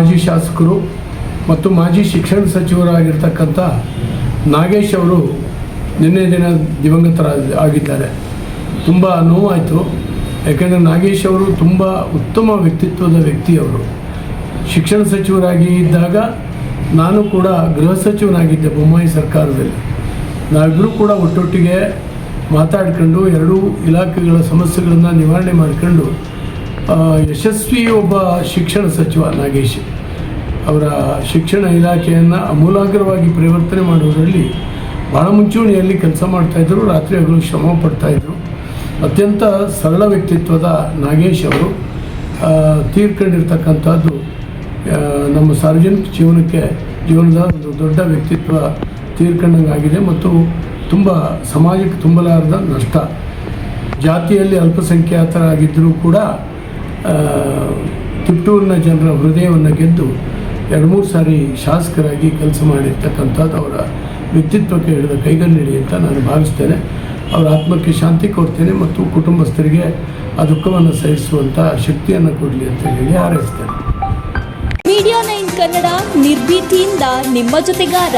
ಮಾಜಿ ಶಾಸಕರು ಮತ್ತು ಮಾಜಿ ಶಿಕ್ಷಣ ಸಚಿವರಾಗಿರ್ತಕ್ಕಂಥ ನಾಗೇಶ್ ಅವರು ನಿನ್ನೆ ದಿನ ದಿವಂಗತರಾಗಿದ್ದಾರೆ. ತುಂಬ ನೋವಾಯಿತು. ಯಾಕೆಂದರೆ ನಾಗೇಶ್ ಅವರು ತುಂಬ ಉತ್ತಮ ವ್ಯಕ್ತಿತ್ವದ ವ್ಯಕ್ತಿ. ಅವರು ಶಿಕ್ಷಣ ಸಚಿವರಾಗಿ ಇದ್ದಾಗ ನಾನು ಕೂಡ ಗೃಹ ಸಚಿವನಾಗಿದ್ದೆ ಬೊಮ್ಮಾಯಿ ಸರ್ಕಾರದಲ್ಲಿ. ನಾವಿಬ್ಬರೂ ಕೂಡ ಒಟ್ಟೊಟ್ಟಿಗೆ ಮಾತಾಡ್ಕೊಂಡು ಎರಡೂ ಇಲಾಖೆಗಳ ಸಮಸ್ಯೆಗಳನ್ನು ನಿವಾರಣೆ ಮಾಡಿಕೊಂಡು ಯಶಸ್ವಿ ಒಬ್ಬ ಶಿಕ್ಷಣ ಸಚಿವ ನಾಗೇಶ್ ಅವರ ಶಿಕ್ಷಣ ಇಲಾಖೆಯನ್ನು ಆಮೂಲಾಗ್ರವಾಗಿ ಪರಿವರ್ತನೆ ಮಾಡುವುದರಲ್ಲಿ ಭಾಳ ಮುಂಚೂಣಿಯಲ್ಲಿ ಕೆಲಸ ಮಾಡ್ತಾಯಿದ್ರು. ರಾತ್ರಿ ಹಗಲು ಶ್ರಮ ಪಡ್ತಾಯಿದ್ರು. ಅತ್ಯಂತ ಸರಳ ವ್ಯಕ್ತಿತ್ವದ ನಾಗೇಶ್ ಅವರು ತೀರ್ಕೊಂಡಿರ್ತಕ್ಕಂಥದ್ದು ನಮ್ಮ ಸಾರ್ವಜನಿಕ ಜೀವನದ ಒಂದು ದೊಡ್ಡ ವ್ಯಕ್ತಿತ್ವ ತೀರ್ಕೊಂಡಂಗಾಗಿದೆ ಮತ್ತು ತುಂಬ ಸಮಾಜಕ್ಕೆ ತುಂಬಲಾರದ ನಷ್ಟ. ಜಾತಿಯಲ್ಲಿ ಅಲ್ಪಸಂಖ್ಯಾತರಾಗಿದ್ದರೂ ಕೂಡ ತಿಪ್ಟೂರಿನ ಜನರ ಹೃದಯವನ್ನು ಗೆದ್ದು 2-3 ಸಾರಿ ಶಾಸಕರಾಗಿ ಕೆಲಸ ಮಾಡಿರ್ತಕ್ಕಂಥದ್ದು ಅವರ ವ್ಯಕ್ತಿತ್ವಕ್ಕೆ ಹಿಡಿದ ಕೈಗನ್ನಡಿ ಅಂತ ನಾನು ಭಾವಿಸ್ತೇನೆ. ಅವರ ಆತ್ಮಕ್ಕೆ ಶಾಂತಿ ಕೊಡ್ತೇನೆ ಮತ್ತು ಕುಟುಂಬಸ್ಥರಿಗೆ ಆ ದುಃಖವನ್ನು ಸಹಿಸುವಂಥ ಶಕ್ತಿಯನ್ನು ಕೊಡಲಿ ಅಂತ ಹೇಳಿ ಹಾರೈಸ್ತೇನೆ. ಮೀಡಿಯಾ 9 ಕನ್ನಡ ನಿರ್ಭೀತಿಯಿಂದ ನಿಮ್ಮ ಜೊತೆಗಾರ.